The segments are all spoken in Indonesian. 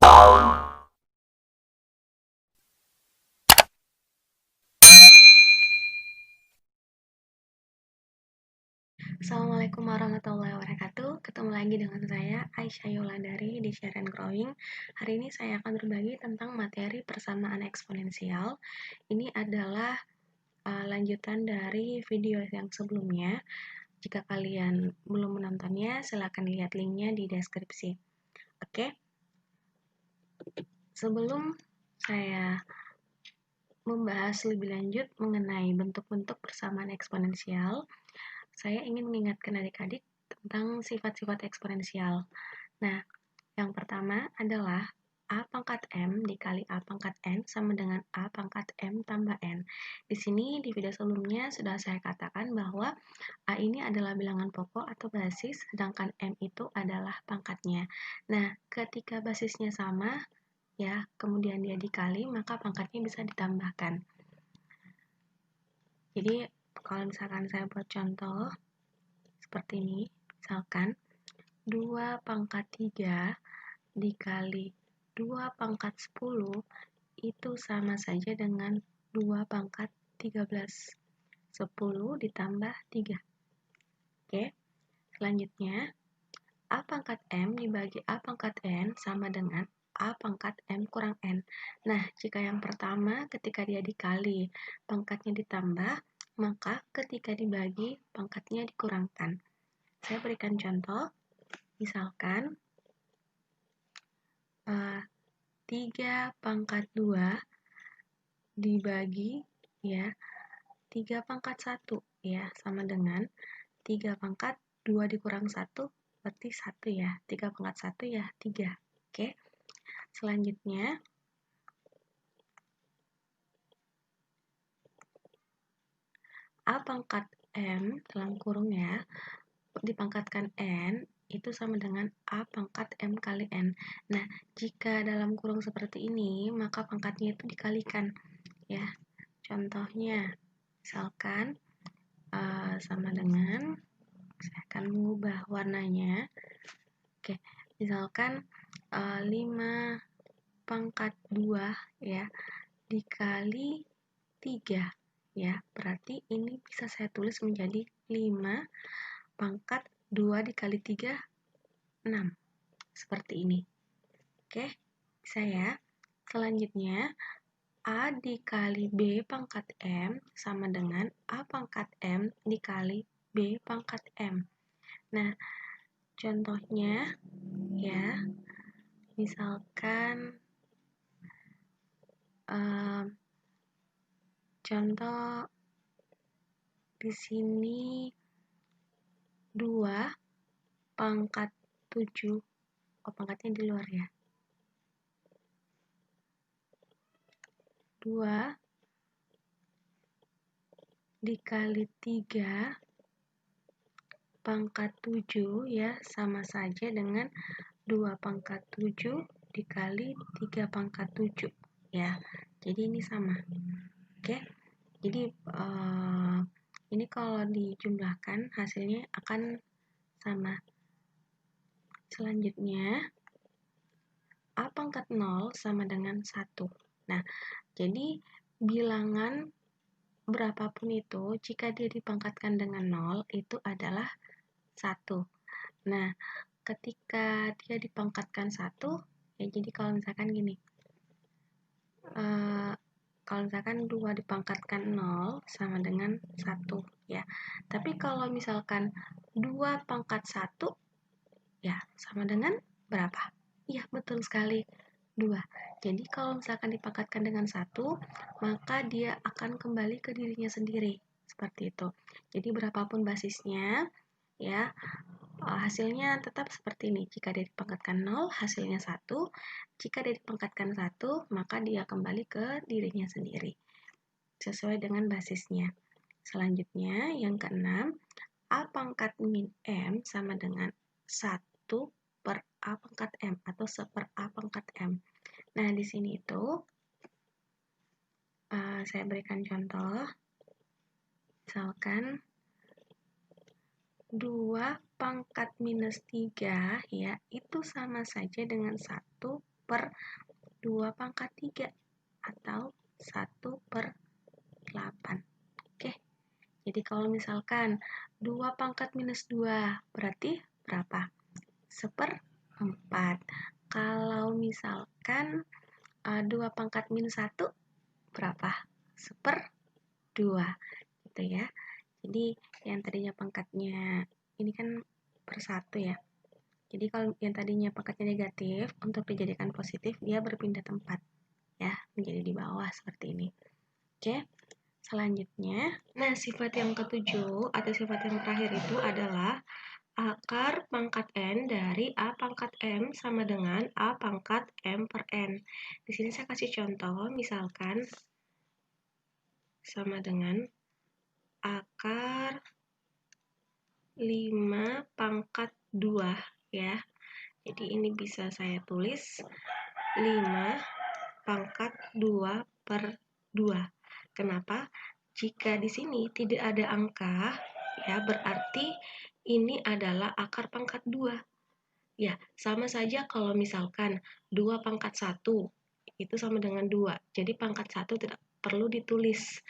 Assalamualaikum warahmatullahi wabarakatuh. Ketemu lagi dengan saya Aisyah Yolandari di Share and Growing. Hari ini saya akan berbagi tentang materi persamaan eksponensial. Ini adalah lanjutan dari video yang sebelumnya. Jika kalian belum menontonnya, silakan lihat linknya di deskripsi. Oke. Sebelum saya membahas lebih lanjut mengenai bentuk-bentuk persamaan eksponensial, saya ingin mengingatkan adik-adik tentang sifat-sifat eksponensial. Nah, yang pertama adalah A pangkat M dikali A pangkat N sama dengan A pangkat M tambah N. Di sini di video sebelumnya sudah saya katakan bahwa A ini adalah bilangan pokok atau basis, sedangkan M itu adalah pangkatnya. Nah, ketika basisnya sama, ya, kemudian dia dikali, maka pangkatnya bisa ditambahkan. Jadi, kalau misalkan saya buat contoh, seperti ini, misalkan 2 pangkat 3 dikali 2 pangkat 10 itu sama saja dengan 2 pangkat 13. 10 ditambah 3. Oke, selanjutnya A pangkat M dibagi A pangkat N sama dengan A pangkat M kurang N. Nah, jika yang pertama ketika dia dikali pangkatnya ditambah, maka ketika dibagi pangkatnya dikurangkan. Saya berikan contoh, misalkan 3 pangkat 2 dibagi ya 3 pangkat 1 ya sama dengan 3 pangkat 2 dikurang 1 berarti 1 ya. 3 pangkat 1 ya 3. Oke. Selanjutnya A pangkat M dalam kurung ya dipangkatkan N itu sama dengan A pangkat M kali N. Nah, jika dalam kurung seperti ini, maka pangkatnya itu dikalikan ya. Contohnya, misalkan sama dengan, saya akan mengubah warnanya. Oke, misalkan 5 pangkat 2 ya dikali 3 ya. Berarti ini bisa saya tulis menjadi 5 pangkat 2 dikali 3, 6. Seperti ini. Oke, bisa ya. Selanjutnya, A dikali B pangkat M sama dengan A pangkat M dikali B pangkat M. Nah, contohnya ya, misalkan contoh di sini 2 pangkat 7. Oh, pangkatnya di luar ya. 2 dikali 3 pangkat 7 ya sama saja dengan 2 pangkat 7 dikali 3 pangkat 7 ya. Jadi ini sama. Oke. Jadi ini kalau dijumlahkan hasilnya akan sama. Selanjutnya A pangkat 0 sama dengan 1. Nah, jadi bilangan berapapun itu jika dia dipangkatkan dengan 0 itu adalah 1. Nah, ketika dia dipangkatkan 1, ya jadi kalau misalkan gini, kalau misalkan 2 dipangkatkan 0 sama dengan 1 ya. Tapi kalau misalkan 2 pangkat 1 ya sama dengan berapa? Iya, betul sekali, 2. Jadi kalau misalkan dipangkatkan dengan 1, maka dia akan kembali ke dirinya sendiri. Seperti itu. Jadi berapapun basisnya ya, hasilnya tetap seperti ini. Jika dia dipangkatkan 0, hasilnya 1. Jika dia dipangkatkan 1, maka dia kembali ke dirinya sendiri. Sesuai dengan basisnya. Selanjutnya, yang keenam, A pangkat min M sama dengan 1 per A pangkat M atau 1 per A pangkat M. Nah, di sini itu saya berikan contoh. Misalkan 2 pangkat minus 3 ya, itu sama saja dengan 1 per 2 pangkat 3 atau 1/8. Oke, jadi kalau misalkan 2 pangkat minus 2 berarti berapa? 1/4. Kalau misalkan 2 pangkat minus 1 berapa? 1/2 gitu ya. Jadi yang tadinya pangkatnya ini kan per 1 ya. Jadi kalau yang tadinya pangkatnya negatif, untuk dijadikan positif dia berpindah tempat ya, menjadi di bawah seperti ini. Oke. Selanjutnya, nah sifat yang ketujuh atau sifat yang terakhir itu adalah akar pangkat N dari A pangkat M sama dengan A pangkat M per N. Di sini saya kasih contoh, misalkan sama dengan akar 5 pangkat 2 ya. Jadi ini bisa saya tulis 5 pangkat 2 per 2. Kenapa? Jika di sini tidak ada angka, ya berarti ini adalah akar pangkat 2. Ya, sama saja kalau misalkan 2 pangkat 1 itu sama dengan 2. Jadi pangkat 1 tidak perlu ditulis.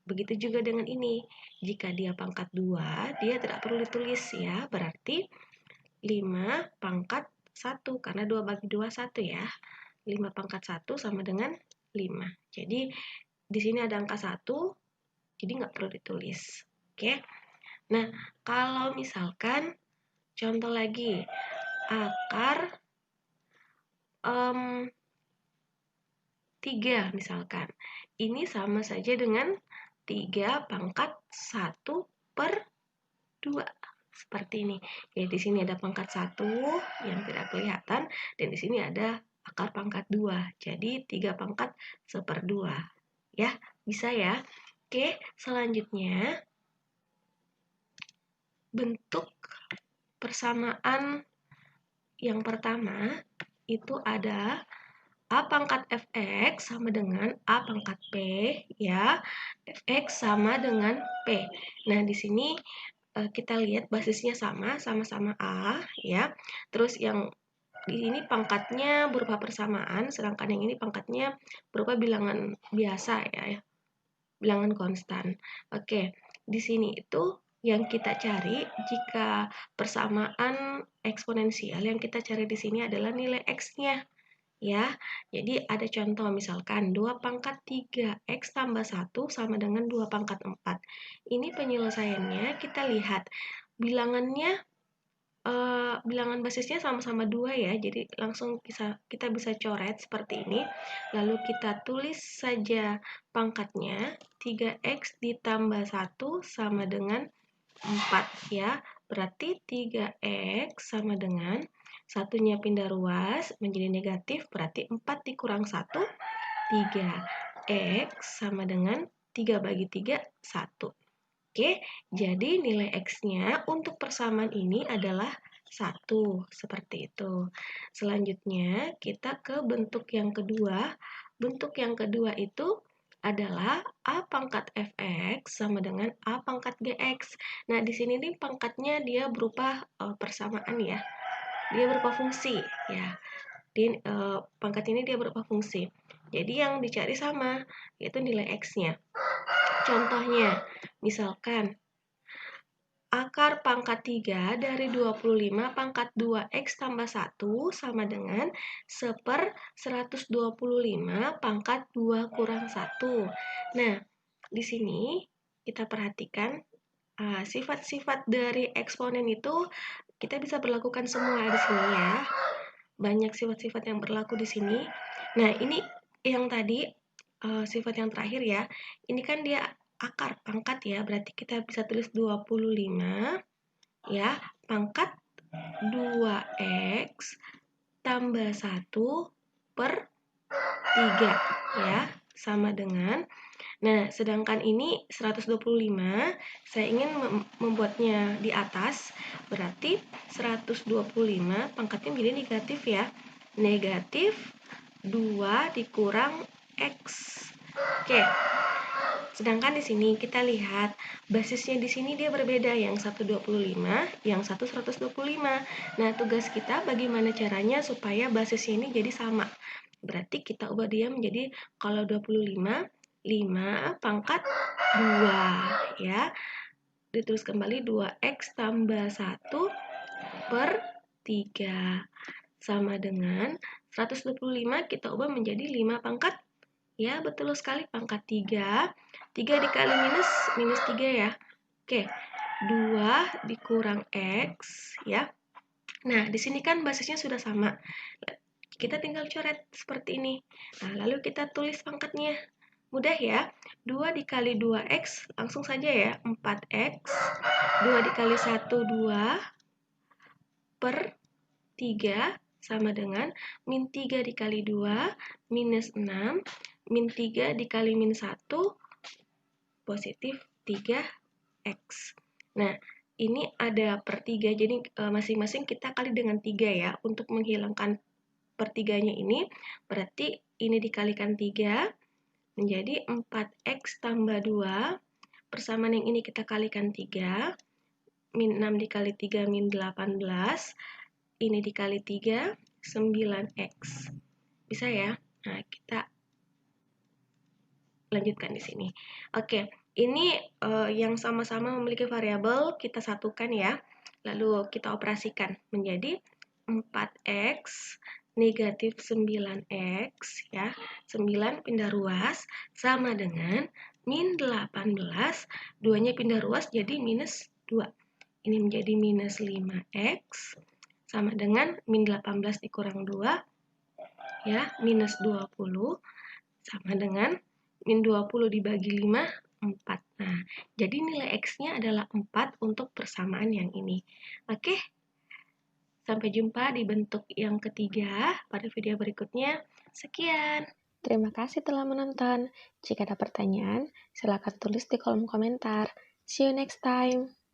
Begitu juga dengan ini. Jika dia pangkat 2, dia tidak perlu ditulis ya. Berarti 5 pangkat 1 karena 2 bagi 2 1 ya. 5 pangkat 1 sama dengan 5. Jadi di sini ada angka 1, jadi nggak perlu ditulis. Oke. Nah, kalau misalkan contoh lagi, akar 3 misalkan. Ini sama saja dengan 3 pangkat 1 per 2. Seperti ini. Jadi di sini ada pangkat 1 yang tidak kelihatan, dan di sini ada akar pangkat 2. Jadi 3 pangkat 1/2. Ya, bisa ya. Oke, selanjutnya bentuk persamaan yang pertama itu ada A pangkat fx sama dengan A pangkat p ya. Fx sama dengan p. Nah, di sini kita lihat basisnya sama-sama A ya. Terus yang di ini pangkatnya berupa persamaan, sedangkan yang ini pangkatnya berupa bilangan biasa ya. Bilangan konstan. Oke, di sini itu yang kita cari jika persamaan eksponensial, yang kita cari di sini adalah nilai x-nya ya. Jadi ada contoh misalkan 2 pangkat 3x tambah 1 sama dengan 2 pangkat 4. Ini penyelesaiannya kita lihat bilangannya, bilangan basisnya sama-sama 2 ya, jadi langsung kita bisa coret seperti ini. Lalu kita tulis saja pangkatnya, 3x ditambah 1 sama dengan 4 ya. Berarti 3x sama dengan satunya pindah ruas menjadi negatif, berarti 4 dikurang 1, 3x sama dengan 3 bagi 3, 1. Oke, jadi nilai X-nya untuk persamaan ini adalah 1, seperti itu. Selanjutnya, kita ke bentuk yang kedua. Bentuk yang kedua itu adalah A pangkat fx sama dengan A pangkat gx. Nah, di sini nih pangkatnya dia berupa persamaan ya. Dia berupa fungsi ya. Pangkat ini dia berupa fungsi. Jadi yang dicari sama, yaitu nilai X-nya. Contohnya, misalkan akar pangkat 3 dari 25 pangkat 2x tambah 1 sama dengan 1/125 pangkat 2 kurang 1. Nah, di sini kita perhatikan sifat-sifat dari eksponen itu kita bisa berlakukan semua di sini ya. Banyak sifat-sifat yang berlaku di sini. Nah, ini yang tadi sifat yang terakhir ya. Ini kan dia akar pangkat ya, berarti kita bisa tulis 25 ya, pangkat 2x tambah 1 per 3 ya, sama dengan, nah sedangkan ini 125, saya ingin membuatnya di atas, berarti 125 pangkatnya menjadi negatif ya, negatif 2 dikurang x. Oke, Sedangkan di sini kita lihat basisnya di sini dia berbeda, yang satu 25, yang satu 125. Nah, tugas kita bagaimana caranya supaya basisnya ini jadi sama. Berarti kita ubah dia menjadi kalau 25, 5 pangkat 2 ya. Ditulis kembali 2x tambah 1 per 3 sama dengan 125 kita ubah menjadi 5 pangkat. Ya, betul sekali, pangkat 3. 3 dikali minus, minus 3 ya. Oke, 2 dikurang X ya. Nah, di sini kan basisnya sudah sama. Kita tinggal coret seperti ini. Nah, lalu kita tulis pangkatnya. Mudah ya. 2 dikali 2X, langsung saja ya, 4X. 2 dikali 1, 2 per 3 sama dengan min 3 dikali 2, minus 6, min 3 dikali min 1, positif 3x. Nah, ini ada per 3, jadi masing-masing kita kali dengan 3 ya. Untuk menghilangkan per 3-nya ini, berarti ini dikalikan 3, menjadi 4x tambah 2, persamaan yang ini kita kalikan 3, min 6 dikali 3, min 18, ini dikali 3, 9x. Bisa ya? Nah, kita lanjutkan di sini. Oke, ini yang sama-sama memiliki variabel, kita satukan ya. Lalu kita operasikan menjadi 4x negatif 9x ya. 9 pindah ruas sama dengan min 18, 2-nya pindah ruas jadi minus 2. Ini menjadi minus 5x sama dengan min 18 dikurang 2 ya, minus 20 sama dengan min 20 dibagi 5, 4. Nah, jadi nilai X-nya adalah 4 untuk persamaan yang ini. Oke, sampai jumpa di bentuk yang ketiga pada video berikutnya. Sekian. Terima kasih telah menonton. Jika ada pertanyaan, silakan tulis di kolom komentar. See you next time.